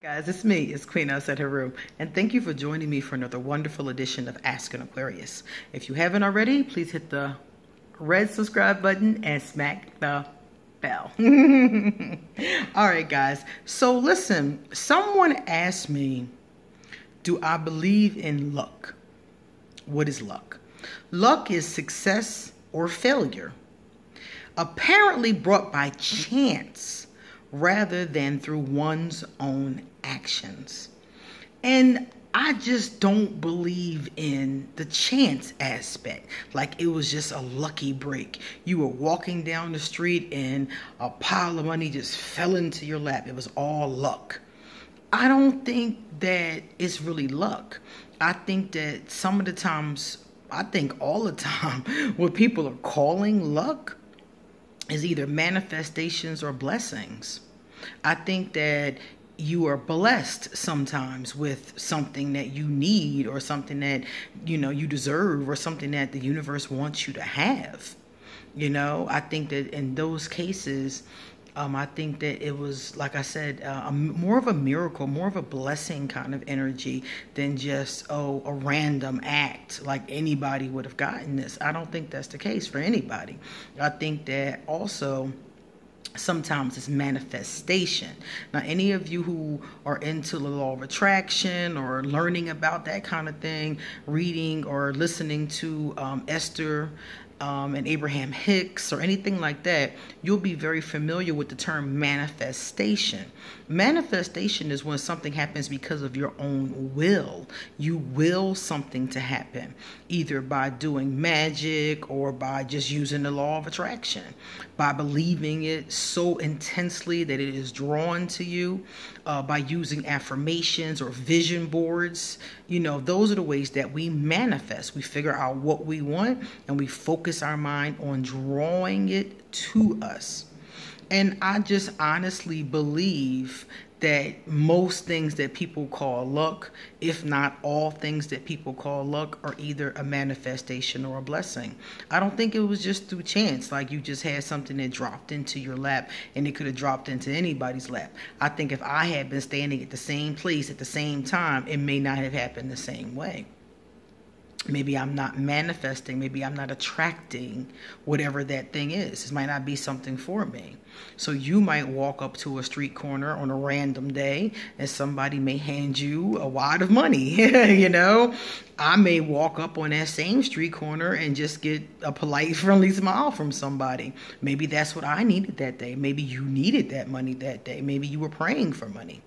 Guys, it's me, it's Queen Outside Her Room, and thank you for joining me for another wonderful edition of Ask an Aquarius. If you haven't already, please hit the red subscribe button and smack the bell. All right, guys. So listen, someone asked me, do I believe in luck? What is luck? Luck is success or failure, apparently brought by chance rather than through one's own actions. And I just don't believe in the chance aspect. Like it was just a lucky break. You were walking down the street and a pile of money just fell into your lap. It was all luck. I don't think that it's really luck. I think that some of the times, I think all the time, what people are calling luck is either manifestations or blessings. I think that you are blessed sometimes with something that you need or something that, you deserve or something that the universe wants you to have. I think that in those cases, I think that it was, like I said, more of a miracle, more of a blessing kind of energy than just, a random act like anybody would have gotten this. I don't think that's the case for anybody. I think that also sometimes it's manifestation. Now, any of you who are into the law of attraction or learning about that kind of thing, reading or listening to Esther and Abraham Hicks or anything like that, you'll be very familiar with the term manifestation. Manifestation is when something happens because of your own will. You will something to happen, either by doing magic or by just using the law of attraction, by believing it so intensely that it is drawn to you, by using affirmations or vision boards. Those are the ways that we manifest. We figure out what we want and we focus our mind on drawing it to us. And I just honestly believe that most things that people call luck, if not all things that people call luck, are either a manifestation or a blessing. I don't think it was just through chance, like you just had something that dropped into your lap and it could have dropped into anybody's lap. I think if I had been standing at the same place at the same time, it may not have happened the same way. Maybe I'm not manifesting, maybe I'm not attracting whatever that thing is. This might not be something for me. So you might walk up to a street corner on a random day and somebody may hand you a wad of money. I may walk up on that same street corner and just get a polite, friendly smile from somebody. Maybe that's what I needed that day. Maybe you needed that money that day. Maybe you were praying for money.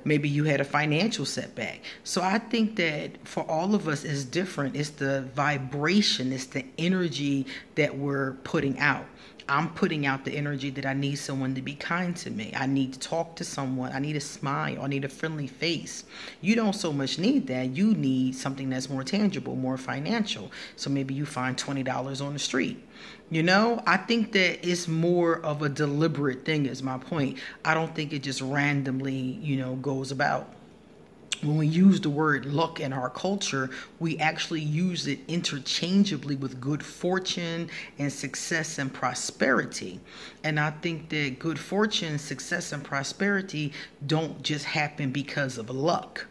Maybe you had a financial setback. So I think that for all of us, it's different. It's the vibration, it's the energy that we're putting out. I'm putting out the energy that I need someone to be kind to me. I need to talk to someone. I need a smile. I need a friendly face. You don't so much need that. You need something that's more tangible, more financial. So maybe you find $20 on the street. I think that it's more of a deliberate thing is my point. I don't think it just randomly, goes about. When we use the word luck in our culture, we actually use it interchangeably with good fortune and success and prosperity. And I think that good fortune, success, and prosperity don't just happen because of luck.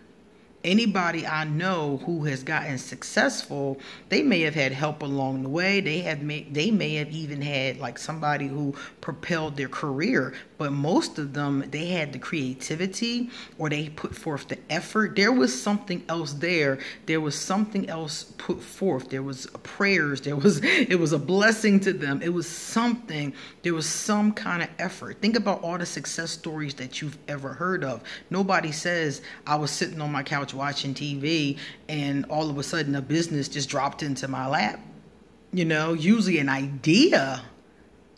Anybody I know who has gotten successful, they may have had help along the way. They may have even had like somebody who propelled their career, but most of them, they had the creativity or they put forth the effort. There was something else there. There was something else put forth. There was prayers. It was a blessing to them. It was something. There was some kind of effort. Think about all the success stories that you've ever heard of. Nobody says, I was sitting on my couch watching TV and all of a sudden a business just dropped into my lap. Usually an idea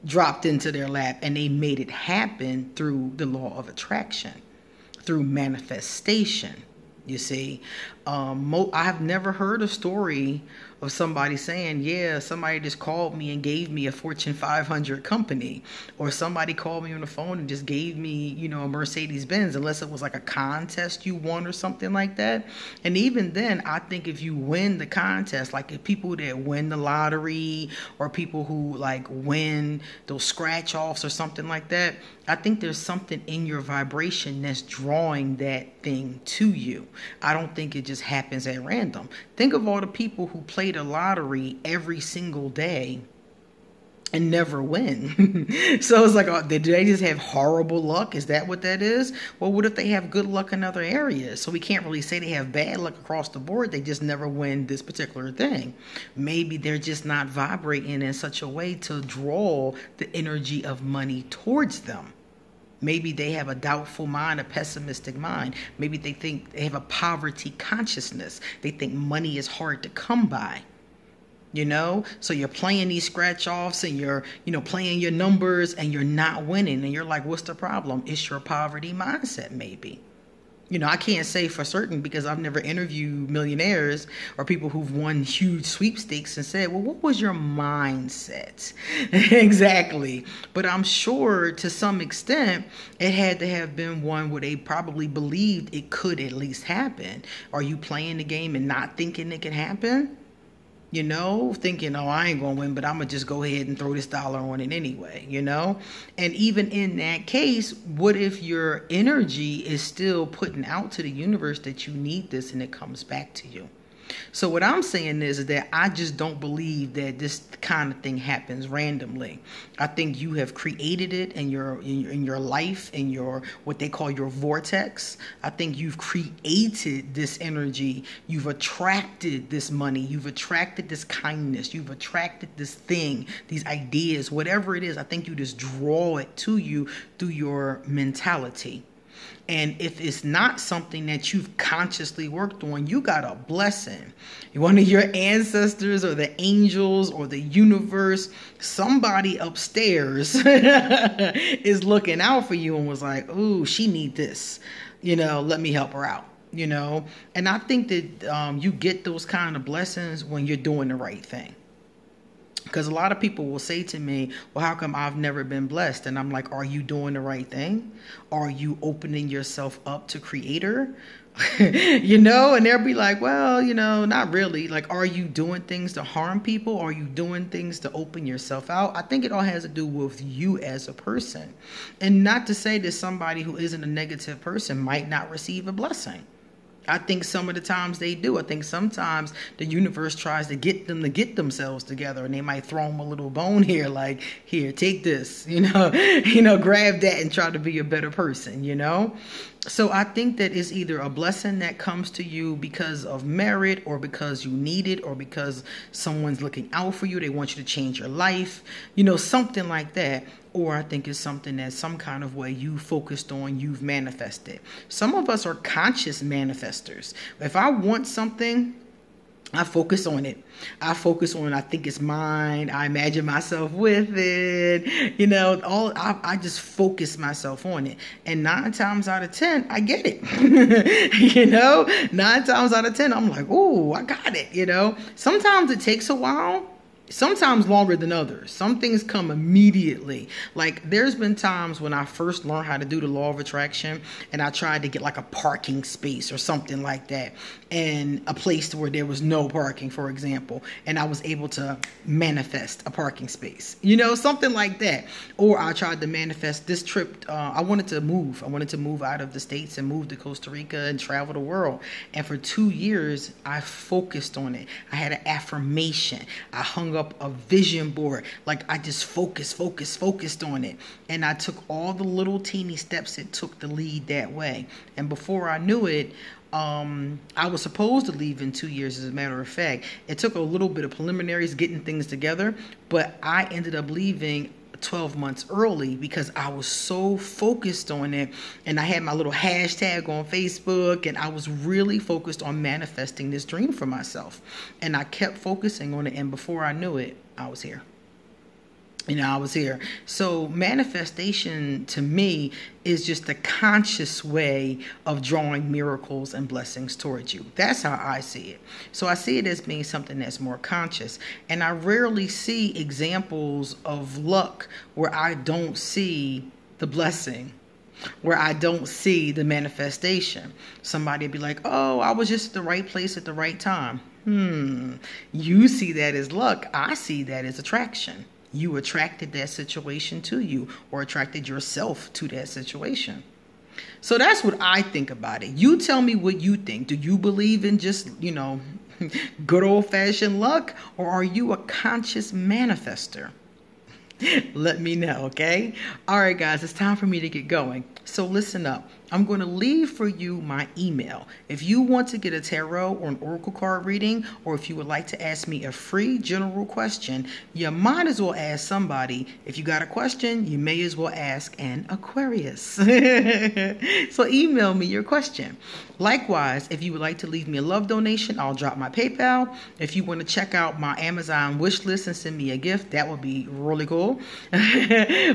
dropped into their lap and they made it happen through the law of attraction, through manifestation. You see, I have never heard a story of somebody saying, yeah, somebody just called me and gave me a Fortune 500 company, or somebody called me on the phone and just gave me, you know, a Mercedes Benz, unless it was like a contest you won or something like that. And even then, I think if you win the contest, like if people that win the lottery or people who like win those scratch offs or something like that, I think there's something in your vibration that's drawing that thing to you. I don't think it just happens at random. Think of all the people who play the lottery every single day and never win. So it's like, do they just have horrible luck? Is that what that is? Well, what if they have good luck in other areas? So we can't really say they have bad luck across the board. They just never win this particular thing. Maybe they're just not vibrating in such a way to draw the energy of money towards them. Maybe they have a doubtful mind, a pessimistic mind. Maybe they think they have a poverty consciousness. They think money is hard to come by. You know, so you're playing these scratch offs and you're, you know, playing your numbers and you're not winning. And you're like, what's the problem? It's your poverty mindset, maybe. You know, I can't say for certain because I've never interviewed millionaires or people who've won huge sweepstakes and said, well, what was your mindset? Exactly. But I'm sure to some extent it had to have been one where they probably believed it could at least happen. Are you playing the game and not thinking it can happen? You know, thinking, oh, I ain't going to win, but I'm going to just go ahead and throw this dollar on it anyway, you know? And even in that case, what if your energy is still putting out to the universe that you need this and it comes back to you? So what I'm saying is that I just don't believe that this kind of thing happens randomly. I think you have created it in your life, in your what they call your vortex. I think you've created this energy. You've attracted this money. You've attracted this kindness. You've attracted this thing, these ideas, whatever it is. I think you just draw it to you through your mentality. And if it's not something that you've consciously worked on, you got a blessing. One of your ancestors or the angels or the universe, somebody upstairs is looking out for you and was like, ooh, she need this. You know, let me help her out. You know, and I think that you get those kind of blessings when you're doing the right thing. Because a lot of people will say to me, well, how come I've never been blessed? And I'm like, are you doing the right thing? Are you opening yourself up to Creator? You know, and they'll be like, well, you know, not really. Like, are you doing things to harm people? Are you doing things to open yourself out? I think it all has to do with you as a person. And not to say that somebody who isn't a negative person might not receive a blessing. I think some of the times they do. I think sometimes the universe tries to get them to get themselves together, and they might throw them a little bone here, like, here, take this, you know, grab that and try to be a better person, you know. So I think that it's either a blessing that comes to you because of merit or because you need it or because someone's looking out for you. They want you to change your life, you know, something like that. Or I think it's something that some kind of way you focused on, you've manifested. Some of us are conscious manifestors. If I want something, I focus on it. I think it's mine. I imagine myself with it. You know, I just focus myself on it. And 9 times out of 10, I get it. You know, 9 times out of 10, I'm like, oh, I got it. You know, sometimes it takes a while. Sometimes longer than others. Some things come immediately. Like there's been times when I first learned how to do the law of attraction and I tried to get like a parking space or something like that, and a place where there was no parking, for example, and I was able to manifest a parking space, you know, something like that. Or I tried to manifest this trip. I wanted to move out of the States and move to Costa Rica and travel the world. And for 2 years, I focused on it. I had an affirmation. I hung up a vision board. Like I just focused on it. And I took all the little teeny steps it took to lead that way. And before I knew it, I was supposed to leave in 2 years, as a matter of fact. It took a little bit of preliminaries, getting things together, but I ended up leaving 12 months early because I was so focused on it, and I had my little hashtag on Facebook, and I was really focused on manifesting this dream for myself, and I kept focusing on it, and before I knew it, I was here. I was here. So manifestation to me is just a conscious way of drawing miracles and blessings towards you. That's how I see it. So I see it as being something that's more conscious. And I rarely see examples of luck where I don't see the blessing, where I don't see the manifestation. Somebody would be like, oh, I was just at the right place at the right time. You see that as luck. I see that as attraction. You attracted that situation to you, or attracted yourself to that situation. So that's what I think about it. You tell me what you think. Do you believe in just, good old-fashioned luck, or are you a conscious manifester? Let me know, okay? All right, guys, it's time for me to get going. So listen up. I'm going to leave for you my email. If you want to get a tarot or an oracle card reading, or if you would like to ask me a free general question, you might as well ask somebody. If you got a question, you may as well ask an Aquarius. So email me your question. Likewise, if you would like to leave me a love donation, I'll drop my PayPal. If you want to check out my Amazon wish list and send me a gift, that would be really cool.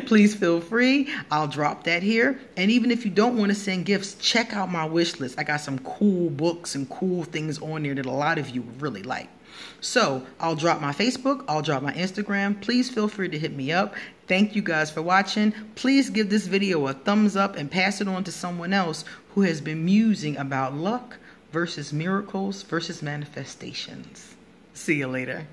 Please feel free. I'll drop that here. And even if you don't want to send gifts, check out my wish list. I got some cool books and cool things on there that a lot of you would really like. So I'll drop my Facebook. I'll drop my Instagram. Please feel free to hit me up. Thank you guys for watching. Please give this video a thumbs up and pass it on to someone else who has been musing about luck versus miracles versus manifestations. See you later.